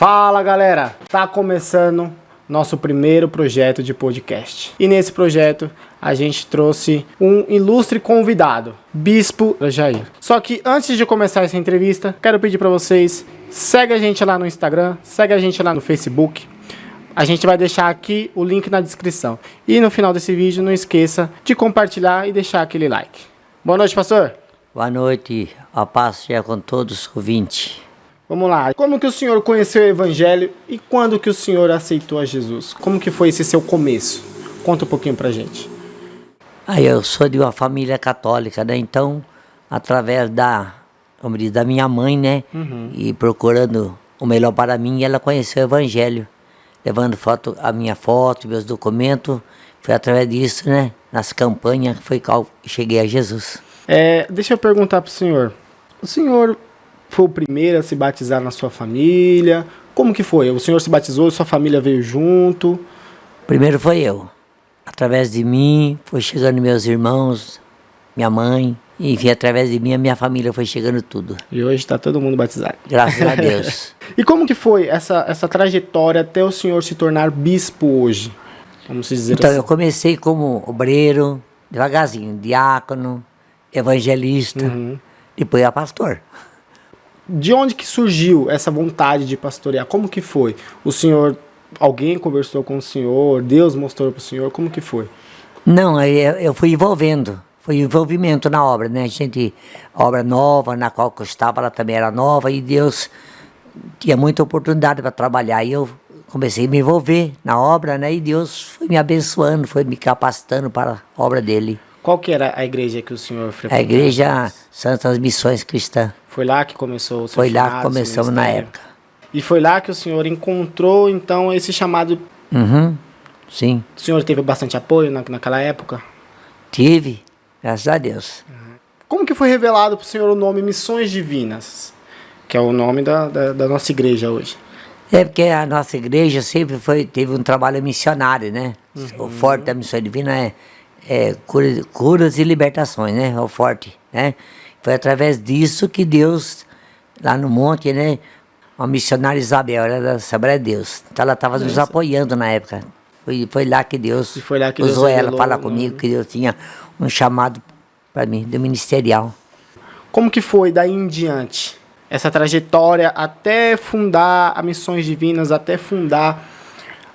Fala galera, tá começando nosso primeiro projeto de podcast. E nesse projeto a gente trouxe um ilustre convidado, Bispo Jair. Só que antes de começar essa entrevista, quero pedir para vocês, segue a gente lá no Instagram, segue a gente lá no Facebook. A gente vai deixar aqui o link na descrição. E no final desse vídeo, não esqueça de compartilhar e deixar aquele like. Boa noite, pastor. Boa noite, a paz seja com todos os ouvintes. Vamos lá. Como que o senhor conheceu o evangelho e quando que o senhor aceitou a Jesus? Como que foi esse seu começo? Conta um pouquinho pra gente. Eu sou de uma família católica, né? Então, através da minha mãe, né? E procurando o melhor para mim, ela conheceu o evangelho. Levando a minha foto, meus documentos. Foi através disso, né? Nas campanhas, foi que eu cheguei a Jesus. Deixa eu perguntar pro senhor. O senhor foi o primeiro a se batizar na sua família? Como que foi? O senhor se batizou e sua família veio junto? Primeiro foi eu. Através de mim, foi chegando meus irmãos, minha mãe. Enfim, através de mim, a minha família foi chegando tudo. E hoje está todo mundo batizado. Graças a Deus. E como que foi essa trajetória até o senhor se tornar bispo hoje? Vamos dizer então, assim. Eu comecei como obreiro, devagarzinho, diácono, evangelista, depois a pastor. De onde que surgiu essa vontade de pastorear? Como que foi? O senhor, alguém conversou com o senhor? Deus mostrou para o senhor? Como que foi? Não, eu fui envolvendo. Foi envolvimento na obra, né? Obra nova, na qual eu estava, ela também era nova, e Deus tinha muita oportunidade para trabalhar. E eu comecei a me envolver na obra, né? E Deus foi me abençoando, foi me capacitando para a obra dele. Qual que era a igreja que o senhor frequentava? A Igreja Santas Missões Cristãs. Foi lá que começou o seu Foi lá chamado, que começamos na época. E foi lá que o senhor encontrou, então, esse chamado. Sim. O senhor teve bastante apoio naquela época? Tive, graças a Deus. Como que foi revelado para o senhor o nome Missões Divinas? Que é o nome da nossa igreja hoje. É porque a nossa igreja sempre teve um trabalho missionário, né? O forte da Missão Divina é curas e libertações, né? O forte, né? Foi através disso que Deus, lá no monte, né? A missionária Isabel, ela era da Assembleia de Deus. Então ela estava nos apoiando na época. Foi lá que Deus usou ela para falar comigo, que Deus tinha um chamado para mim, do ministerial. Como que foi daí em diante? Essa trajetória até fundar a Missões Divinas, até fundar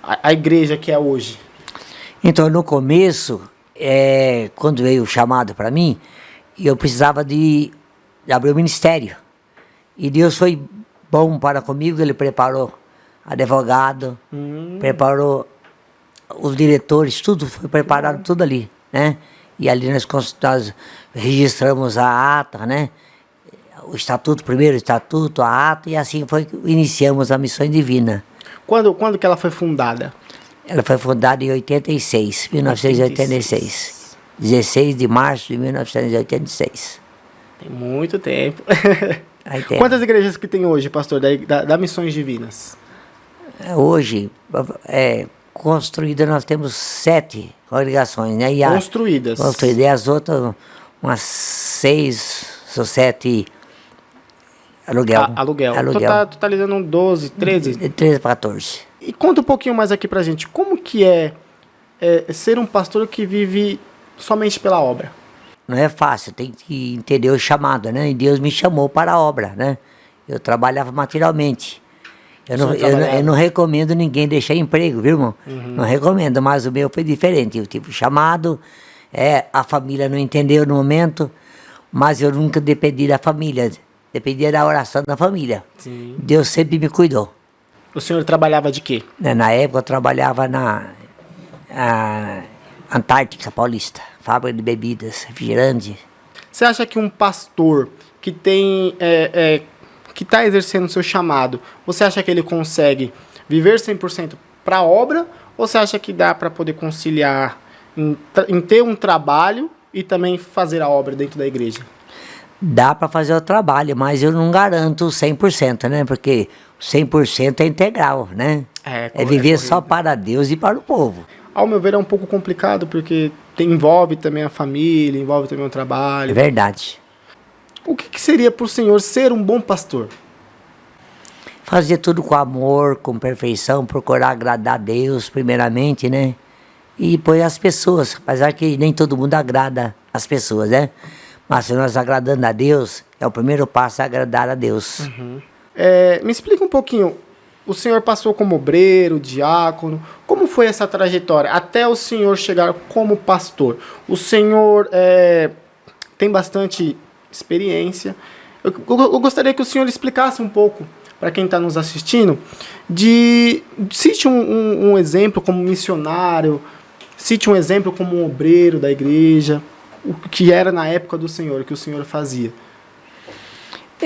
a igreja que é hoje? Então, no começo, quando veio o chamado para mim, eu precisava de abrir o ministério. E Deus foi bom para comigo, Ele preparou advogado, preparou os diretores, tudo foi preparado, tudo ali, né? E ali nós registramos a ata, né? O estatuto, primeiro o estatuto, a ata, e assim foi que iniciamos a Missão Divina. Quando que ela foi fundada? Ela foi fundada em 1986. 16 de março de 1986. Tem muito tempo. Tem. Quantas igrejas que tem hoje, pastor, da Missões Divinas? Hoje, construídas, nós temos 7 congregações, né? Construídas. E as outras, umas 6 ou 7 aluguel. Aluguel. Totalizando 12, 13? 13 para 14. E conta um pouquinho mais aqui pra gente, como que é ser um pastor que vive somente pela obra? Não é fácil, tem que entender o chamado, né? E Deus me chamou para a obra, né? Eu trabalhava materialmente. Eu não recomendo ninguém deixar emprego, viu, irmão? Não recomendo, mas o meu foi diferente. Eu tive chamado, a família não entendeu no momento, mas eu nunca dependi da família, dependia da oração da família. Sim. Deus sempre me cuidou. O senhor trabalhava de quê? Na época eu trabalhava na Antártica Paulista, fábrica de bebidas, refrigerante. Você acha que um pastor que tem que está exercendo o seu chamado, você acha que ele consegue viver 100% para a obra, ou você acha que dá para poder conciliar em ter um trabalho e também fazer a obra dentro da igreja? Dá para fazer o trabalho, mas eu não garanto 100%, né? Porque 100% é integral, né? É viver só para Deus e para o povo. Ao meu ver, é um pouco complicado, porque envolve também a família, envolve também o trabalho. É verdade. O que seria para o senhor ser um bom pastor? Fazer tudo com amor, com perfeição, procurar agradar a Deus primeiramente, né? E depois as pessoas, apesar que nem todo mundo agrada as pessoas, né? Mas se nós agradando a Deus, é o primeiro passo a agradar a Deus. Me explica um pouquinho, o senhor passou como obreiro, diácono, como foi essa trajetória até o senhor chegar como pastor? O senhor tem bastante experiência. Eu gostaria que o senhor explicasse um pouco para quem está nos assistindo, cite um exemplo como missionário, cite um exemplo como um obreiro da igreja, o que era na época do senhor, o que o senhor fazia.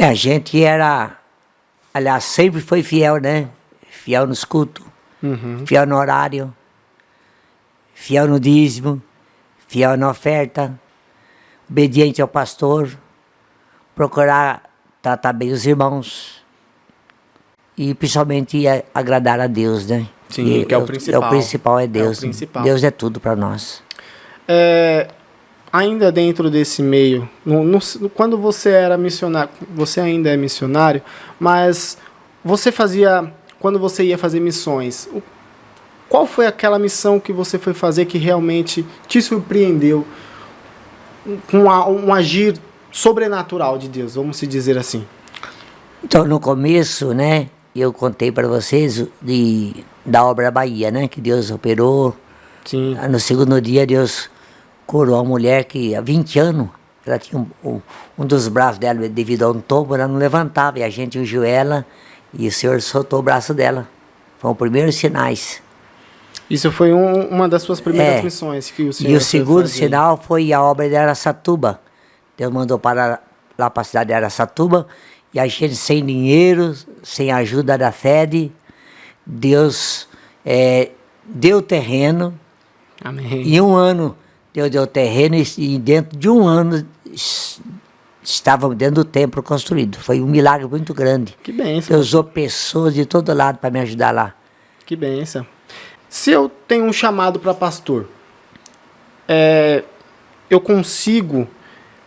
A gente era, aliás, sempre foi fiel, né? Fiel nos cultos, fiel no horário, fiel no dízimo, fiel na oferta, obediente ao pastor, procurar tratar bem os irmãos e principalmente agradar a Deus, né? Sim, que é o principal. O principal é Deus. É o principal. Deus é tudo para nós. Ainda dentro desse meio, quando você era missionário, você ainda é missionário, mas você quando você ia fazer missões, qual foi aquela missão que você foi fazer que realmente te surpreendeu com um agir sobrenatural de Deus, vamos se dizer assim? Então, no começo, né, eu contei para vocês da obra Bahia, né, que Deus operou. Sim. No segundo dia, Deus curou uma mulher que há 20 anos, ela tinha um dos braços dela, devido a um tombo, ela não levantava, e a gente ungiu ela, e o Senhor soltou o braço dela. Foram os primeiros sinais. Isso foi uma das suas primeiras missões que o Senhor E o segundo fazia. sinal foi a obra de Araçatuba. Deus mandou para lá para a cidade de Araçatuba, e a gente sem dinheiro, sem ajuda da FED, Deus deu terreno. Amém. Em um ano, Deus deu terreno e dentro de um ano estava dentro do templo construído. Foi um milagre muito grande. Que bênção. Deus usou pessoas de todo lado para me ajudar lá. Que bênção. Se eu tenho um chamado para pastor, eu consigo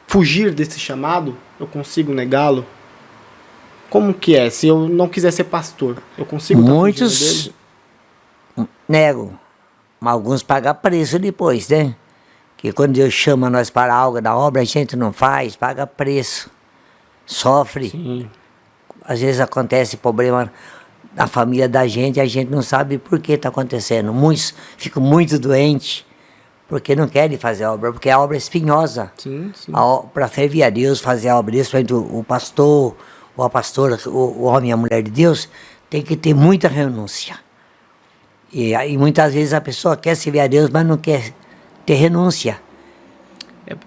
fugir desse chamado? Eu consigo negá-lo? Como que é? Se eu não quiser ser pastor, eu consigo estar fugindo Muitos dele? negam, mas alguns pagam preço depois, né? Que quando Deus chama nós para algo da obra, a gente não faz, paga preço, sofre. Sim. Às vezes acontece problema na família da gente e a gente não sabe por que está acontecendo. Muitos ficam muito doentes porque não querem fazer a obra, porque a obra é espinhosa. Sim, sim. Para servir a Deus, fazer a obra de Deus, o pastor, ou a pastora, o homem e a mulher de Deus, tem que ter muita renúncia. E muitas vezes a pessoa quer servir a Deus, mas não quer ter renúncia.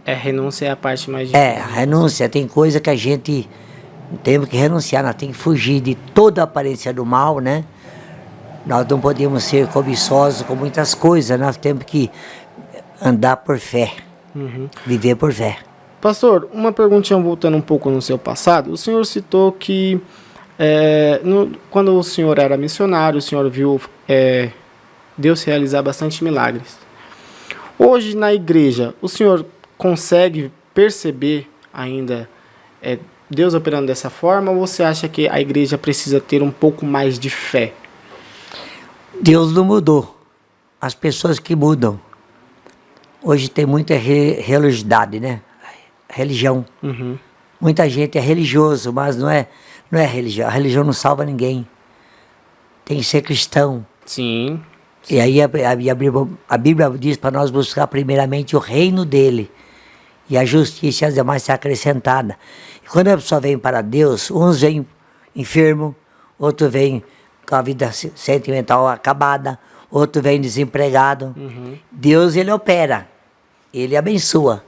Renúncia é a parte mais difícil. A renúncia. Tem coisa que a gente tem que renunciar, nós temos que fugir de toda a aparência do mal, né? Nós não podemos ser cobiçosos com muitas coisas, nós temos que andar por fé, viver por fé. Pastor, uma perguntinha voltando um pouco no seu passado. O senhor citou que quando o senhor era missionário, o senhor viu Deus realizar bastante milagres. Hoje na igreja, o senhor consegue perceber ainda Deus operando dessa forma, ou você acha que a igreja precisa ter um pouco mais de fé? Deus não mudou. As pessoas que mudam. Hoje tem muita religiosidade, né? Religião. Muita gente é religioso, mas não é religião. A religião não salva ninguém. Tem que ser cristão. Sim. E aí a Bíblia diz para nós buscar primeiramente o reino dele. E a justiça e as demais serão acrescentadas. E quando a pessoa vem para Deus, uns vêm enfermo, outro vem com a vida sentimental acabada, outro vem desempregado. Deus, ele opera, ele abençoa.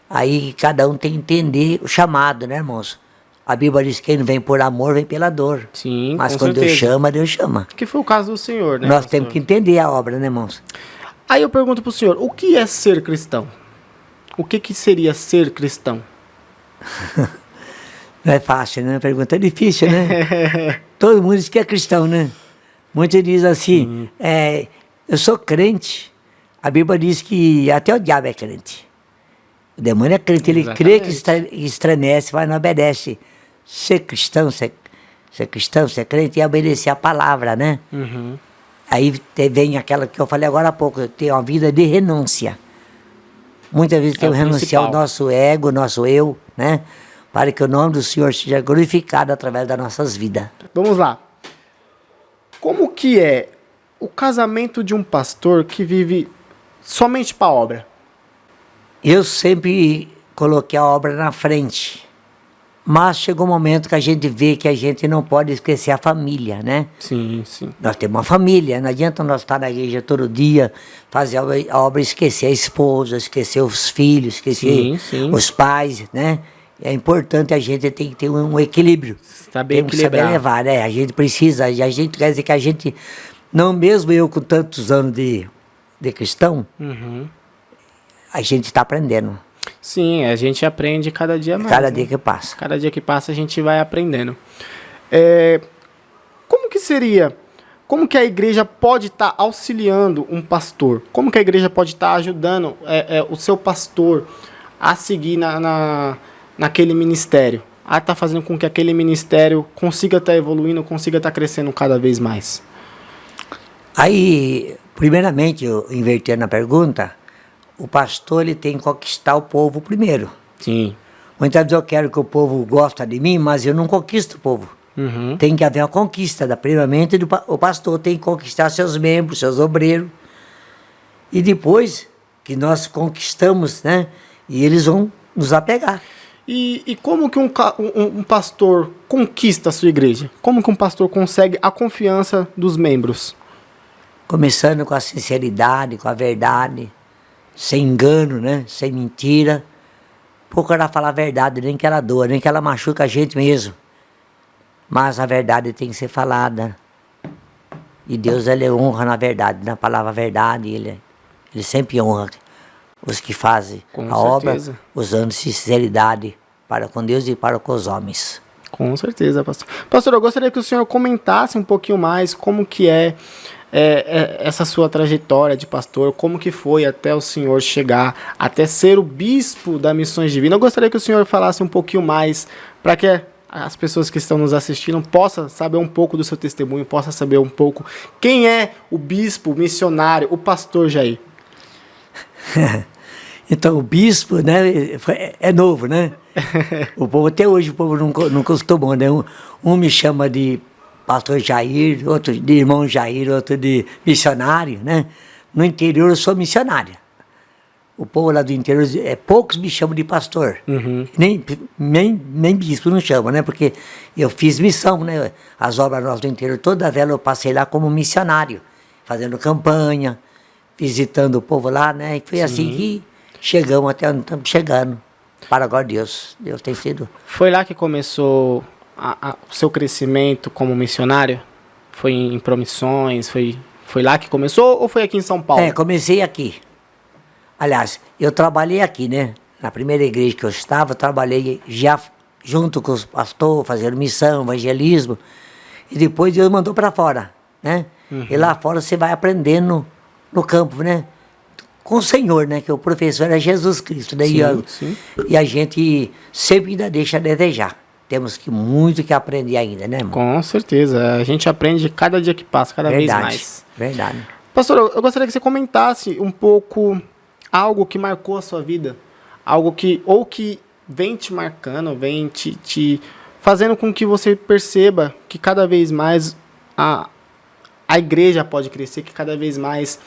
Aí cada um tem que entender o chamado, né, irmãos? A Bíblia diz que quem não vem por amor, vem pela dor. Sim, mas com quando certeza. Deus chama. Que foi o caso do senhor, né? Nós pastor? temos que entender a obra, né, irmãos? Aí eu pergunto para o senhor, o que é ser cristão? O que seria ser cristão? Não é fácil, né? A pergunta é difícil, né? Todo mundo diz que é cristão, né? Muitos dizem assim, eu sou crente. A Bíblia diz que até o diabo é crente. O demônio é crente, ele crê que estremece, mas não obedece. Ser cristão, ser cristão, ser crente e obedecer a palavra, né? Uhum. Aí vem aquela que eu falei agora há pouco, ter uma vida de renúncia. Muitas vezes temos que renunciar ao nosso ego, nosso eu, né? Para que o nome do Senhor seja glorificado através das nossas vidas. Vamos lá. Como que é o casamento de um pastor que vive somente para a obra? Eu sempre coloquei a obra na frente. Mas chegou um momento que a gente vê que a gente não pode esquecer a família, né? Sim, sim. Nós temos uma família, não adianta nós estar na igreja todo dia, fazer a obra, esquecer a esposa, esquecer os filhos, esquecer os pais, né? É importante, a gente tem que ter um equilíbrio. Saber equilibrar. Saber levar, né? A gente precisa, a gente quer dizer que a gente, não mesmo eu com tantos anos de cristão, a gente está aprendendo. Sim, a gente aprende cada dia mais. Cada dia que passa. Cada dia que passa a gente vai aprendendo. Como que seria? Como que a igreja pode estar auxiliando um pastor? Como que a igreja pode estar ajudando o seu pastor a seguir naquele ministério? A estar fazendo com que aquele ministério consiga estar evoluindo, consiga estar crescendo cada vez mais? Aí, primeiramente, eu invertendo a pergunta, o pastor ele tem que conquistar o povo primeiro. Sim. Muitas vezes eu quero que o povo goste de mim, mas eu não conquisto o povo. Tem que haver uma conquista, primeiramente o pastor tem que conquistar seus membros, seus obreiros. E depois que nós conquistamos, né, e eles vão nos apegar. E como que um pastor conquista a sua igreja? Como que um pastor consegue a confiança dos membros? Começando com a sinceridade, com a verdade, sem engano, né? Sem mentira. Procurar falar a verdade, nem que ela doa, nem que ela machuque a gente mesmo. Mas a verdade tem que ser falada. E Deus, ele honra na verdade, na palavra verdade. Ele sempre honra os que fazem com a certeza. Obra, usando sinceridade para com Deus e para com os homens. Com certeza, pastor. Pastor, eu gostaria que o senhor comentasse um pouquinho mais como que é essa sua trajetória de pastor, como que foi até o senhor chegar, até ser o bispo da Missões Divinas. Eu gostaria que o senhor falasse um pouquinho mais, para que as pessoas que estão nos assistindo possam saber um pouco do seu testemunho, possam saber um pouco quem é o bispo, o missionário, o pastor Jair. Então, o bispo, né, é novo, né? O povo, até hoje, o povo não costumou, né? Um me chama de pastor Jair, outro de irmão Jair, outro de missionário, né? No interior eu sou missionária. O povo lá do interior, poucos me chamam de pastor. Nem bispo não chama, né? Porque eu fiz missão, né? As obras nossas do interior, todas elas eu passei lá como missionário, fazendo campanha, visitando o povo lá, né? E foi assim que chegamos até onde estamos chegando. Para agora Deus tem sido... Foi lá que começou o seu crescimento como missionário? Foi em promissões? Foi lá que começou ou foi aqui em São Paulo? Comecei aqui. Aliás, eu trabalhei aqui, né? Na primeira igreja que eu estava, eu trabalhei já junto com os pastores, fazendo missão, evangelismo. E depois Deus mandou para fora, né? E lá fora você vai aprendendo no campo, né? Com o Senhor, né? Que o professor é Jesus Cristo. Daí, sim. E a gente sempre ainda deixa a desejar. Temos muito que aprender ainda, né, irmão? Com certeza. A gente aprende cada dia que passa, cada vez mais. Verdade. Pastor, eu gostaria que você comentasse um pouco algo que marcou a sua vida. Algo que vem te marcando, vem te fazendo com que você perceba que cada vez mais a igreja pode crescer, que cada vez mais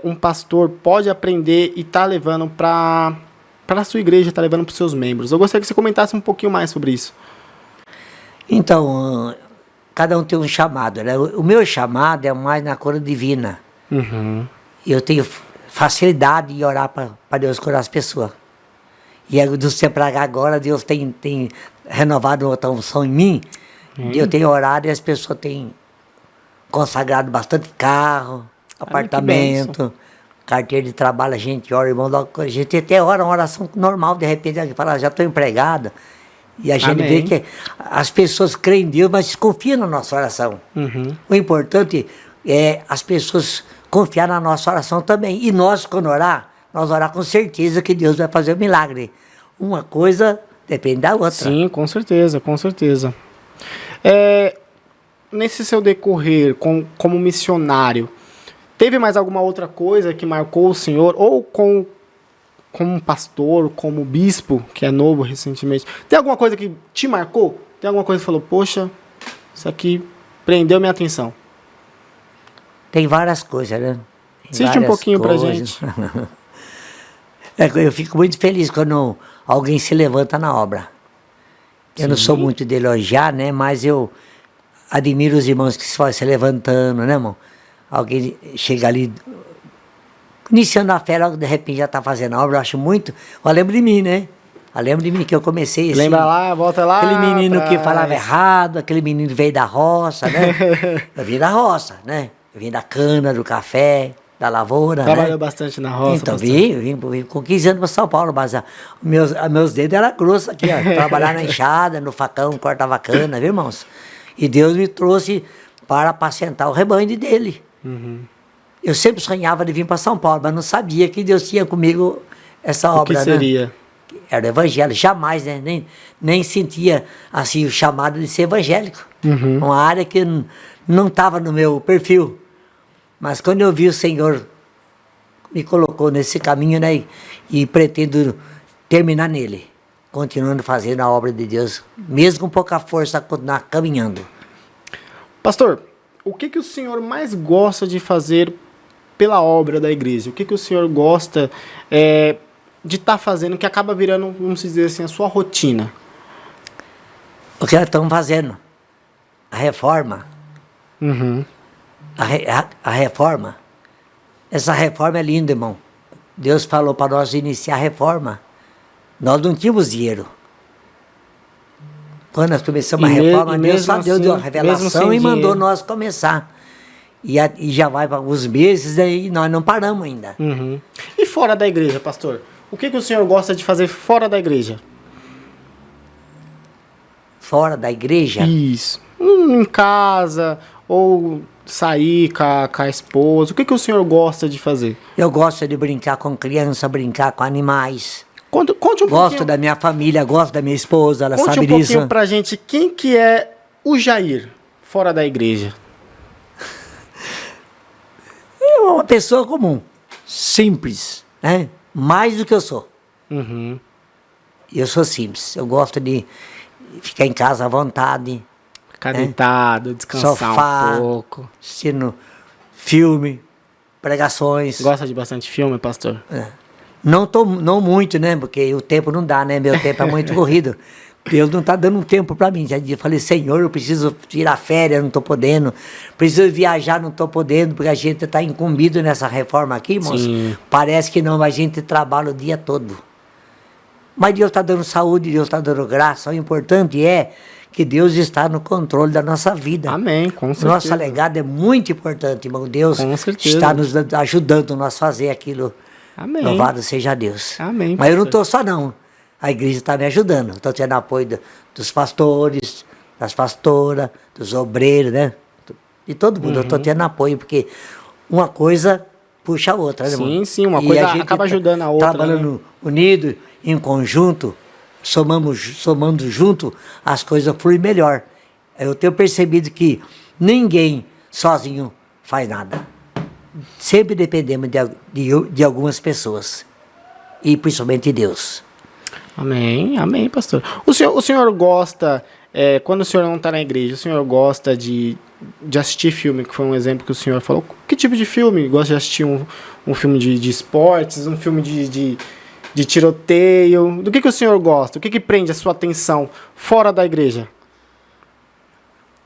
um pastor pode aprender e tá levando para a sua igreja, tá levando para os seus membros. Eu gostaria que você comentasse um pouquinho mais sobre isso. Então, cada um tem um chamado, né? O meu chamado é mais na cura divina. Eu tenho facilidade de orar para Deus curar as pessoas. E do você para cá agora, Deus tem renovado outra unção em mim. Eu tenho orado e as pessoas têm consagrado bastante carro, apartamento, carteira de trabalho. A gente ora, irmão, a gente até ora uma oração normal, de repente alguém fala, já estou empregado. E a gente vê que as pessoas creem em Deus, mas desconfiam na nossa oração. O importante é as pessoas confiar na nossa oração também. E nós, quando orar, nós orar com certeza que Deus vai fazer um milagre. Uma coisa depende da outra. Sim, com certeza, com certeza. Nesse seu decorrer como missionário, teve mais alguma outra coisa que marcou o senhor, ou como pastor, como bispo, que é novo recentemente? Tem alguma coisa que te marcou? Tem alguma coisa que falou, poxa, isso aqui prendeu minha atenção? Tem várias coisas, né? Cite um pouquinho pra gente. Eu fico muito feliz quando alguém se levanta na obra. Eu não sou muito de elogiar, né? Mas eu admiro os irmãos que se levantando, né, irmão? Alguém chega ali, iniciando a fé, logo de repente já está fazendo a obra, eu acho muito. Eu lembro de mim, né? Eu lembro de mim que eu comecei assim. Lembra lá, volta lá. Aquele menino que falava errado, aquele menino que veio da roça, né? Eu vim da roça, né? Eu vim da cana, do café, da lavoura. Trabalhou né? bastante na roça. Então, vim com 15 anos para São Paulo, mas meus dedos eram grossos aqui, ó. Trabalhar na enxada, no facão, cortava cana, viu, irmãos? E Deus me trouxe para apacentar o rebanho dele. Uhum. Eu sempre sonhava de vir para São Paulo, mas não sabia que Deus tinha comigo essa obra. O que seria? Né? Era o evangelho, jamais, né? Nem sentia assim o chamado de ser evangélico. Uhum. Uma área que não estava no meu perfil. Mas quando eu vi o Senhor me colocou nesse caminho, né? E pretendo terminar nele, continuando fazendo a obra de Deus, mesmo com pouca força, continuar caminhando. Pastor, o que o senhor mais gosta de fazer pela obra da igreja? O que o senhor gosta de estar fazendo, que acaba virando, vamos dizer assim, a sua rotina? O que nós estamos fazendo? A reforma. Uhum. A reforma. Essa reforma é linda, irmão. Deus falou para nós iniciar a reforma. Nós não tínhamos dinheiro. Quando nós começamos a reforma, Deus só deu uma revelação e mandou nós começar. E já vai para alguns meses e nós não paramos ainda. Uhum. E fora da igreja, pastor? O que o senhor gosta de fazer fora da igreja? Fora da igreja? Isso. Em casa, ou sair com a esposa. O que o senhor gosta de fazer? Eu gosto de brincar com criança, brincar com animais. Conte um pouquinho. Gosto da minha família, gosto da minha esposa, ela sabe disso. Conte um pouquinho pra gente quem que é o Jair fora da igreja. É uma pessoa comum, simples, né? Mais do que eu sou. Uhum. Eu sou simples, eu gosto de ficar em casa à vontade. Ficar deitado, descansar sofá, um pouco. Assistindo filme, pregações. Gosta de bastante filme, pastor? Não muito, né? Porque o tempo não dá, né? Meu tempo é muito corrido. Deus não está dando um tempo para mim. Já falei, Senhor, eu preciso tirar férias, não estou podendo. Preciso viajar, não estou podendo, porque a gente está incumbido nessa reforma aqui, irmãos. Sim. Parece que não, a gente trabalha o dia todo. Mas Deus está dando saúde, Deus está dando graça. O importante é que Deus está no controle da nossa vida. Amém, com certeza. Nosso legado é muito importante, irmão. Deus está nos ajudando a nós fazer aquilo. Amém. Louvado seja Deus. Amém. Mas eu não estou só, não. A igreja está me ajudando. Estou tendo apoio dos pastores, das pastoras, dos obreiros, né? De todo mundo. Eu estou tendo apoio, porque uma coisa puxa a outra, né, irmão? Sim, uma coisa acaba ajudando a outra. Trabalhando unido, em conjunto, somando junto, as coisas fluem melhor. Eu tenho percebido que ninguém sozinho faz nada. Sempre dependemos de algumas pessoas. E principalmente de Deus. Amém, amém, pastor. O senhor gosta, quando o senhor não está na igreja, o senhor gosta de assistir filme, que foi um exemplo que o senhor falou. Que tipo de filme? Gosta de assistir um filme de esportes, um filme de tiroteio? Do que o senhor gosta? O que prende a sua atenção fora da igreja?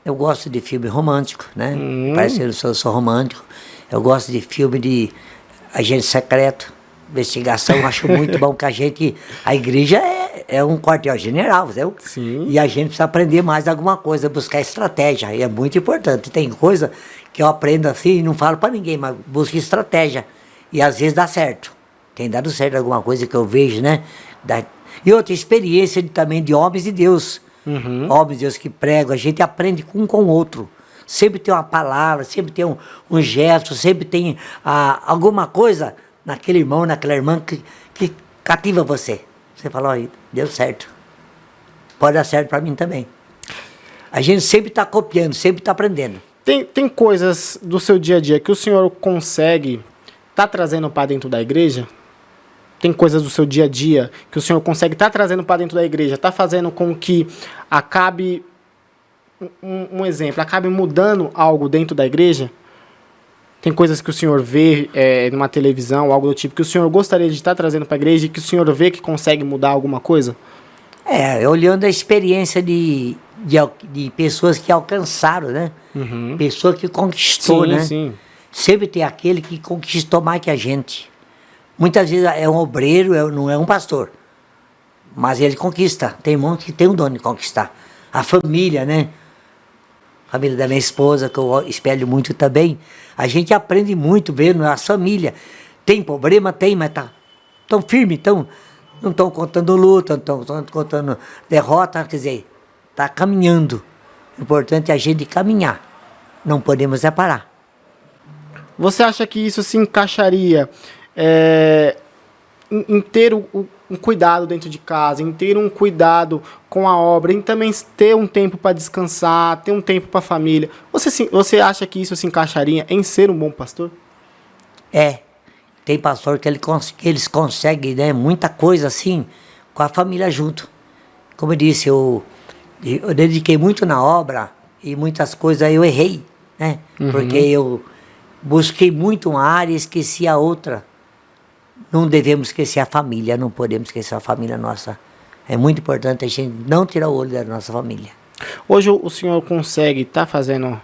Eu gosto de filme romântico, né? Parece que eu sou romântico. Eu gosto de filme de agente secreto, investigação. Acho muito bom que a igreja é um quartel-general, entendeu? Sim. E a gente precisa aprender mais alguma coisa, buscar estratégia. E é muito importante. Tem coisa que eu aprendo assim e não falo para ninguém, mas busco estratégia. E às vezes dá certo. Tem dado certo alguma coisa que eu vejo, né? E outra experiência também de homens de Deus. Homens de Deus que pregam, a gente aprende um com o outro. Sempre tem uma palavra, sempre tem um gesto, sempre tem alguma coisa naquele irmão, naquela irmã que cativa você. Você fala, ó, deu certo. Pode dar certo para mim também. A gente sempre está copiando, sempre está aprendendo. Tem coisas do seu dia a dia que o senhor consegue tá trazendo para dentro da igreja? Tem coisas do seu dia a dia que o senhor consegue estar trazendo para dentro da igreja, tá fazendo com que acabe, um exemplo, acabe mudando algo dentro da igreja? Tem coisas que o senhor vê numa televisão, algo do tipo, que o senhor gostaria de estar trazendo para a igreja e que o senhor vê que consegue mudar alguma coisa? Olhando a experiência de pessoas que alcançaram, né? Uhum. Pessoa que conquistou, Sim, né? sim. Sempre tem aquele que conquistou mais que a gente. Muitas vezes é um obreiro, não é um pastor. Mas ele conquista. Tem irmão que tem o dom de conquistar. A família, né? A família da minha esposa, que eu espelho muito também. A gente aprende muito vendo a família. Tem problema? Tem, mas tá tão firme, não estão contando luta, não estão contando derrota. Quer dizer, está caminhando. O importante é a gente caminhar. Não podemos parar. Você acha que isso se encaixaria em ter um cuidado dentro de casa, em ter um cuidado com a obra, em também ter um tempo para descansar, ter um tempo para a família? Você acha que isso se encaixaria em ser um bom pastor? Tem pastor que eles conseguem, né, muita coisa assim com a família junto. Como eu disse, eu dediquei muito na obra e muitas coisas eu errei, né? Uhum. Porque eu busquei muito uma área e esqueci a outra. Não devemos esquecer a família, não podemos esquecer a família nossa. É muito importante a gente não tirar o olho da nossa família. Hoje o senhor consegue estar fazendo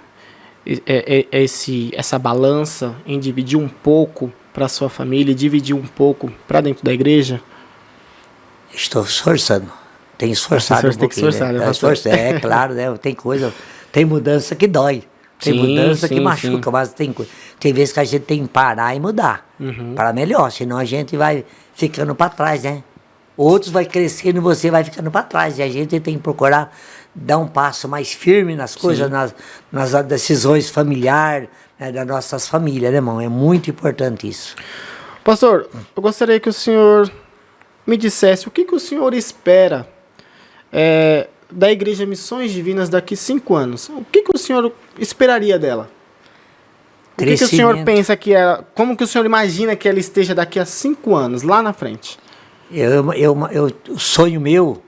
essa balança em dividir um pouco para a sua família e dividir um pouco para dentro da igreja? Estou esforçando. Tenho esforçado um pouquinho. Tem que esforçar, né? Claro, né? Tem mudança que dói. Tem mudança que machuca, mas tem vezes que a gente tem que parar e mudar. Uhum. Para melhor, senão a gente vai ficando para trás, né? Outros vai crescendo e você vai ficando para trás. E a gente tem que procurar dar um passo mais firme nas coisas, nas decisões familiares, né, das nossas famílias, né, irmão? É muito importante isso. Pastor, eu gostaria que o senhor me dissesse o que o senhor espera da Igreja Missões Divinas daqui 5 anos. O que o senhor esperaria dela? O que o senhor pensa que ela... Como que o senhor imagina que ela esteja daqui a 5 anos, lá na frente? O sonho meu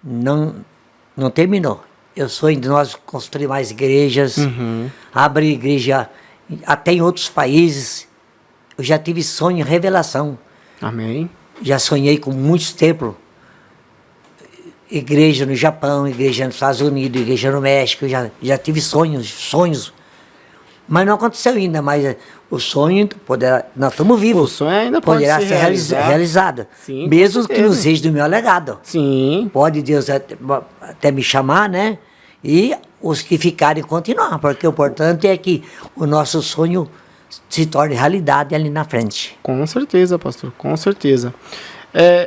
não terminou. Eu sonho de nós construir mais igrejas, abrir igreja até em outros países. Eu já tive sonho em revelação. Amém. Já sonhei com muitos templos. Igreja no Japão, igreja nos Estados Unidos, igreja no México. Já tive sonhos. Mas não aconteceu ainda, mas o sonho nós estamos vivos. O sonho ainda poderá ser realizado. Sim, mesmo que não seja do meu legado. Sim. Pode Deus até me chamar, né? E os que ficarem continuar, porque o importante é que o nosso sonho se torne realidade ali na frente. Com certeza, pastor, com certeza.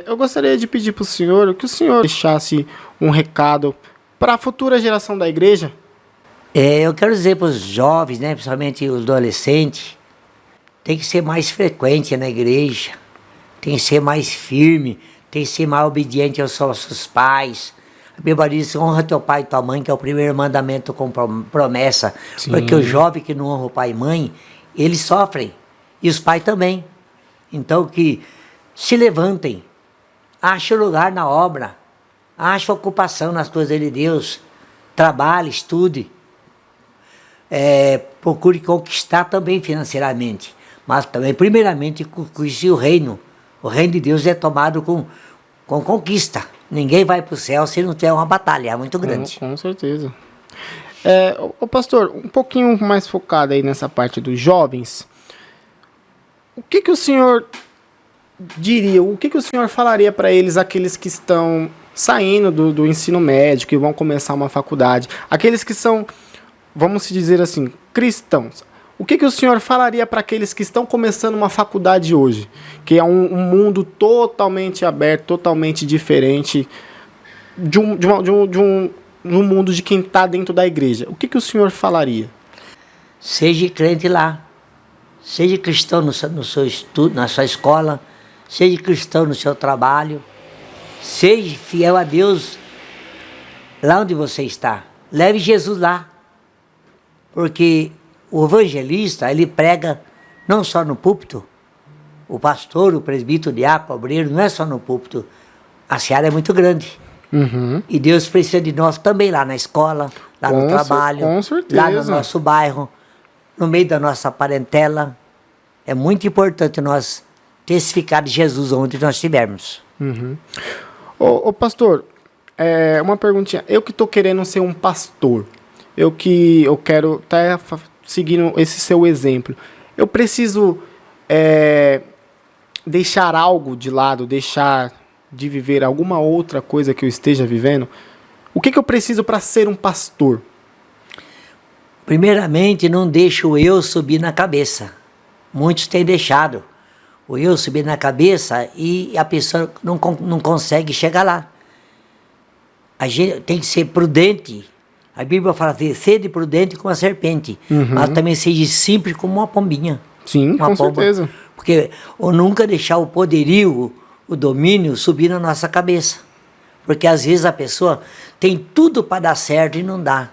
Eu gostaria de pedir para o senhor que o senhor deixasse um recado para a futura geração da igreja. Eu quero dizer para os jovens, né, principalmente os adolescentes, tem que ser mais frequente na igreja, tem que ser mais firme, tem que ser mais obediente aos nossos pais. A Bíblia diz: honra teu pai e tua mãe, que é o primeiro mandamento com promessa. Sim. Porque o jovem que não honra o pai e mãe, eles sofrem, e os pais também. Então que se levantem, achem lugar na obra, achem ocupação nas coisas de Deus, trabalhe, estude. Procure conquistar também financeiramente, mas também primeiramente conhecer o reino. O reino de Deus é tomado com conquista. Ninguém vai para o céu se não tiver uma batalha muito grande. Com certeza. Pastor, um pouquinho mais focado aí nessa parte dos jovens, o que o senhor diria, o que o senhor falaria para eles, aqueles que estão saindo do ensino médio, que vão começar uma faculdade, aqueles que são, vamos dizer assim, cristãos? O que o senhor falaria para aqueles que estão começando uma faculdade hoje, que é um mundo totalmente aberto, totalmente diferente de um mundo de quem está dentro da igreja? O que o senhor falaria? Seja crente lá, seja cristão no seu estudo, na sua escola, seja cristão no seu trabalho, seja fiel a Deus lá onde você está. leve Jesus lá. Porque o evangelista, ele prega não só no púlpito, o pastor, o presbítero, o diácono, o obreiro, não é só no púlpito. A seara é muito grande. Uhum. E Deus precisa de nós também lá na escola, lá no trabalho, com certeza. lá no nosso bairro, no meio da nossa parentela. É muito importante nós testificar de Jesus onde nós estivermos. Uhum. Ô pastor, uma perguntinha. Eu que estou querendo ser um pastor, eu quero estar seguindo esse seu exemplo. Eu preciso deixar algo de lado, deixar de viver alguma outra coisa que eu esteja vivendo? O que eu preciso para ser um pastor? Primeiramente, não deixe o eu subir na cabeça. Muitos têm deixado o eu subir na cabeça e a pessoa não consegue chegar lá. A gente tem que ser prudente. A Bíblia fala assim, sede prudente como a serpente, mas também seja simples como uma pombinha. Sim, uma com pomba. certeza. Porque ou nunca deixar o poderio, o domínio subir na nossa cabeça. Porque às vezes a pessoa tem tudo para dar certo e não dá.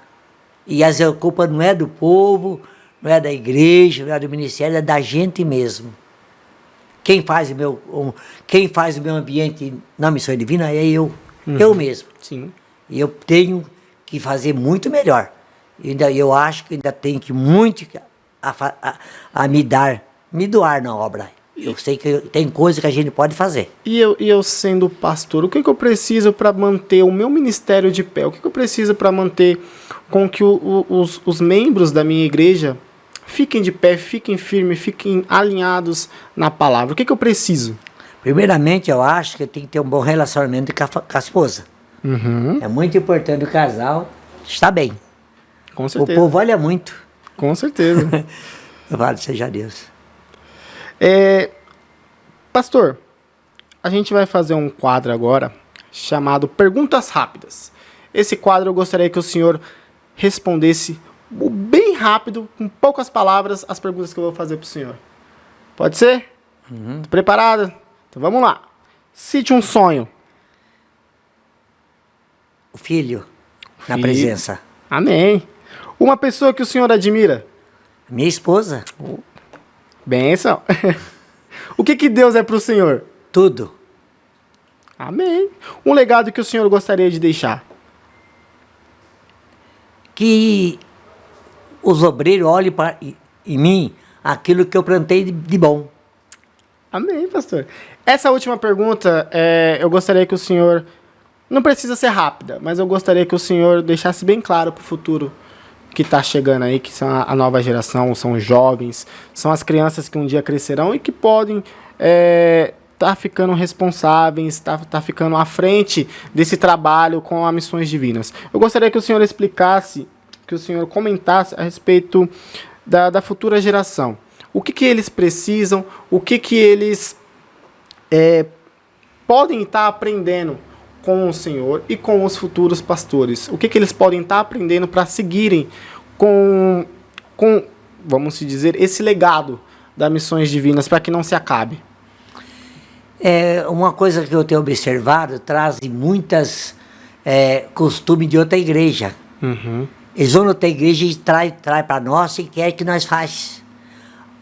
E às vezes a culpa não é do povo, não é da igreja, não é do ministério, é da gente mesmo. Quem faz o meu ambiente na missão divina é eu. Eu mesmo. Sim. E eu tenho que fazer muito melhor. Eu acho que ainda tenho que muito me doar na obra. Eu sei que tem coisa que a gente pode fazer. E eu sendo pastor, o que eu preciso para manter o meu ministério de pé? O que eu preciso para manter com que os membros da minha igreja fiquem de pé, fiquem firmes, fiquem alinhados na palavra? O que eu preciso? Primeiramente, eu acho que tem que ter um bom relacionamento com a esposa. Uhum. É muito importante o casal estar bem. Com certeza. O povo olha muito. Com certeza. Louvado seja Deus. Pastor, a gente vai fazer um quadro agora chamado Perguntas Rápidas. Esse quadro eu gostaria que o senhor respondesse bem rápido, com poucas palavras, as perguntas que eu vou fazer para o senhor. Pode ser? Uhum. Preparado? Então vamos lá. Cite um sonho. O filho, na presença. Amém. Uma pessoa que o senhor admira. Minha esposa. Benção. O que Deus é para o senhor? Tudo. Amém. Um legado que o senhor gostaria de deixar. Que os obreiros olhem em mim aquilo que eu plantei de bom. Amém, pastor. Essa última pergunta, eu gostaria que o senhor... Não precisa ser rápida, mas eu gostaria que o senhor deixasse bem claro para o futuro que está chegando aí, que são a nova geração, são os jovens, são as crianças que um dia crescerão e que podem tá ficando responsáveis, tá ficando à frente desse trabalho com as missões divinas. Eu gostaria que o senhor explicasse, que o senhor comentasse a respeito da futura geração. O que eles precisam, o que eles podem estar aprendendo com o Senhor e com os futuros pastores. O que eles podem estar aprendendo para seguirem com, vamos dizer, esse legado das missões divinas, para que não se acabe. Uma coisa que eu tenho observado, traz muitas costumes de outra igreja. Uhum. Eles vão na outra igreja e traz para nós e quer que nós façamos.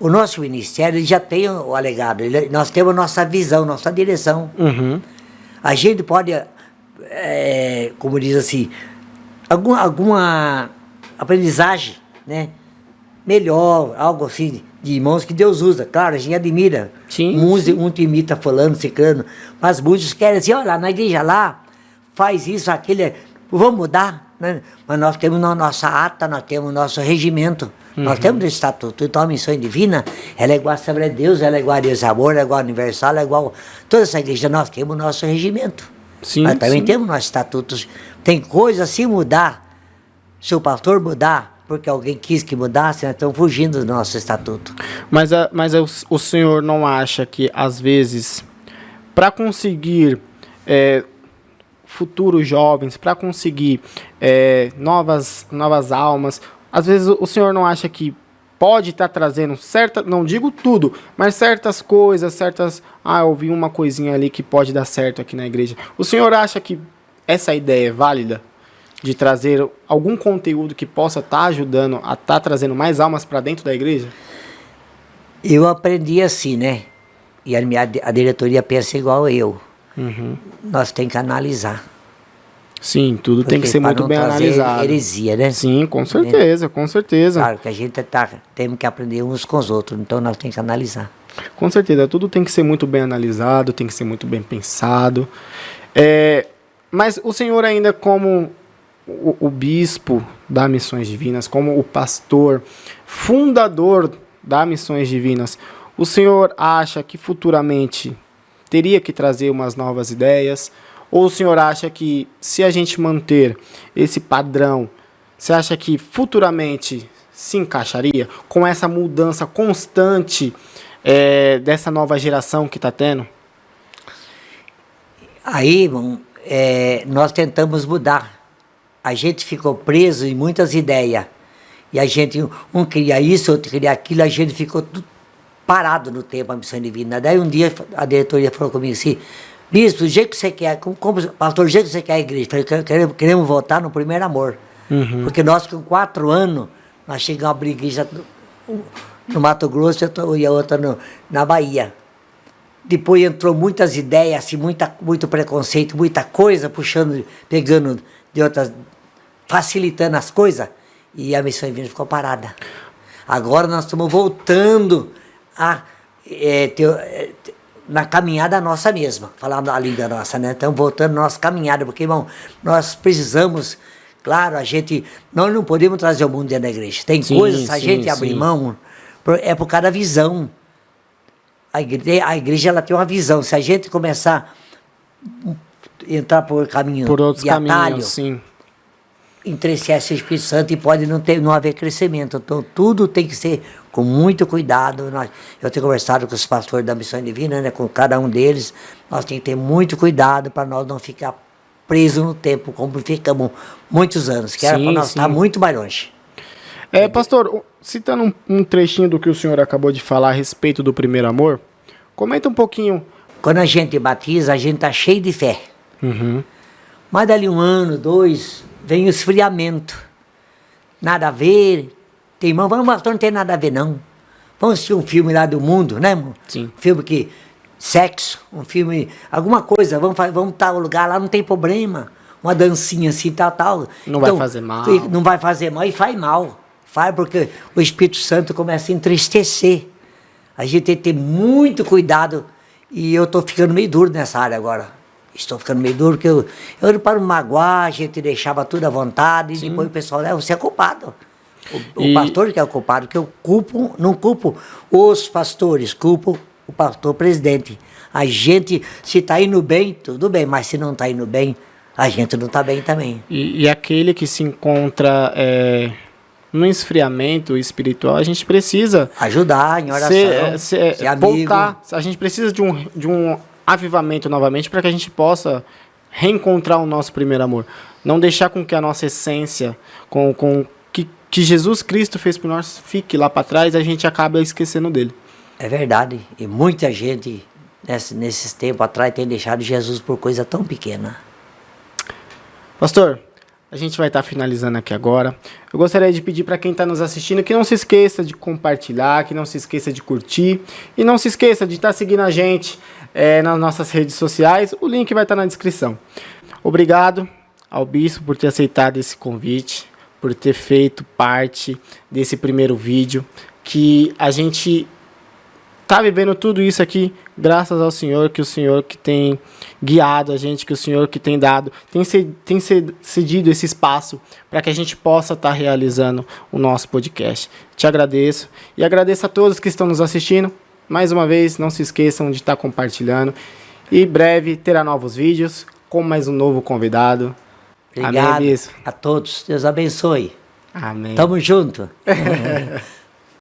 O nosso ministério ele já tem o alegado, nós temos nossa visão, nossa direção. Uhum. A gente pode, como diz assim, alguma aprendizagem, né? Melhor, algo assim, de irmãos que Deus usa. Claro, a gente admira. Sim, Um te imita falando, secando, mas muitos querem assim, olha, na igreja lá, faz isso, aquele, vamos mudar. Né? Mas nós temos na nossa ata, nós temos nosso regimento. Nós temos o estatuto. Então a missão divina, ela é igual a Assembleia de Deus, ela é igual a Deus Amor, ela é igual a Universal, ela é igual a toda essa igreja. Nós temos o nosso regimento. Sim, nós também sim. temos nossos estatutos. Tem coisas se mudar, se o pastor mudar, porque alguém quis que mudasse, nós estamos fugindo do nosso estatuto. Mas o senhor não acha que, às vezes, para conseguir futuros jovens, para conseguir novas almas, às vezes o senhor não acha que pode estar trazendo não digo tudo, mas certas coisas, eu vi uma coisinha ali que pode dar certo aqui na igreja. O senhor acha que essa ideia é válida? de trazer algum conteúdo que possa estar ajudando a estar trazendo mais almas para dentro da igreja? Eu aprendi assim, né? E a diretoria pensa igual eu. Nós temos que analisar. Sim, tudo tem que ser muito bem analisado. Heresia, né? Sim, com certeza, com certeza. Claro que a gente temos que aprender uns com os outros, então nós temos que analisar. Com certeza, tudo tem que ser muito bem analisado, tem que ser muito bem pensado. Mas o senhor ainda como o bispo da Missões Divinas, como o pastor, fundador da Missões Divinas, o senhor acha que futuramente teria que trazer umas novas ideias? Ou o senhor acha que se a gente manter esse padrão, você acha que futuramente se encaixaria com essa mudança constante dessa nova geração que está tendo? Aí, irmão, nós tentamos mudar. A gente ficou preso em muitas ideias. E a gente, um queria isso, outro queria aquilo, a gente ficou tudo parado no tempo, a Missão Divina. Daí um dia a diretoria falou comigo assim: bispo, do jeito que você quer, pastor, do jeito que você quer a igreja, eu falei, queremos voltar no primeiro amor. Porque nós, com 4 anos, nós chegamos a abrir igreja no Mato Grosso e a outra na Bahia. Depois entrou muitas ideias, assim, muito preconceito, muita coisa, pegando de outras, facilitando as coisas, e a Missão Divina ficou parada. Agora nós estamos voltando na caminhada nossa mesma, falando a língua nossa, né? Estamos voltando na nossa caminhada, porque, irmão, nós precisamos, claro, nós não podemos trazer o mundo dentro da igreja. Tem coisas, se a gente abrir mão, é por causa da visão. A igreja ela tem uma visão. Se a gente começar a entrar por caminho por outros de atalho, sim, entristece o Espírito Santo e pode não haver crescimento. Então, tudo tem que ser com muito cuidado. Eu tenho conversado com os pastores da Missão Divina, né, com cada um deles. Nós temos que ter muito cuidado para nós não ficar presos no tempo, como ficamos muitos anos, que era para nós estar muito mais longe. Pastor, citando um trechinho do que o senhor acabou de falar a respeito do primeiro amor, comenta um pouquinho. Quando a gente batiza, a gente está cheio de fé. Mas dali 1 ano, 2, vem o esfriamento. Nada a ver. Tem irmão, pastor, não tem nada a ver, não. Vamos assistir um filme lá do mundo, né, irmão? Sim. Um filme que... Sexo, um filme... Alguma coisa, vamos estar no lugar lá, não tem problema. Uma dancinha assim, tal. Não vai fazer mal. Não vai fazer mal e faz mal. Faz porque o Espírito Santo começa a entristecer. A gente tem que ter muito cuidado. E eu estou ficando meio duro nessa área agora. Estou ficando meio duro, porque eu para não magoar, a gente deixava tudo à vontade, e depois o pessoal, você é culpado. O pastor que é o culpado, que eu não culpo os pastores, culpo o pastor presidente. A gente, se está indo bem, tudo bem, mas se não está indo bem, a gente não está bem também. E aquele que se encontra no esfriamento espiritual, a gente precisa ajudar em oração, ser voltar. A gente precisa de um avivamento novamente para que a gente possa reencontrar o nosso primeiro amor. Não deixar com que a nossa essência, que Jesus Cristo fez por nós, fique lá para trás e a gente acaba esquecendo dele. É verdade. E muita gente, nesses tempos atrás, tem deixado Jesus por coisa tão pequena. Pastor, a gente vai estar finalizando aqui agora. Eu gostaria de pedir para quem está nos assistindo que não se esqueça de compartilhar, que não se esqueça de curtir e não se esqueça de estar seguindo a gente nas nossas redes sociais. O link vai estar na descrição. Obrigado ao Bispo por ter aceitado esse convite, por ter feito parte desse primeiro vídeo, que a gente está vivendo tudo isso aqui graças ao Senhor, que o Senhor que tem guiado a gente, que o Senhor que tem dado, tem cedido esse espaço para que a gente possa estar realizando o nosso podcast. Te agradeço e agradeço a todos que estão nos assistindo. Mais uma vez, não se esqueçam de estar compartilhando. E breve terá novos vídeos com mais um novo convidado. Obrigado. Amém, a todos. Deus abençoe. Amém. Tamo junto.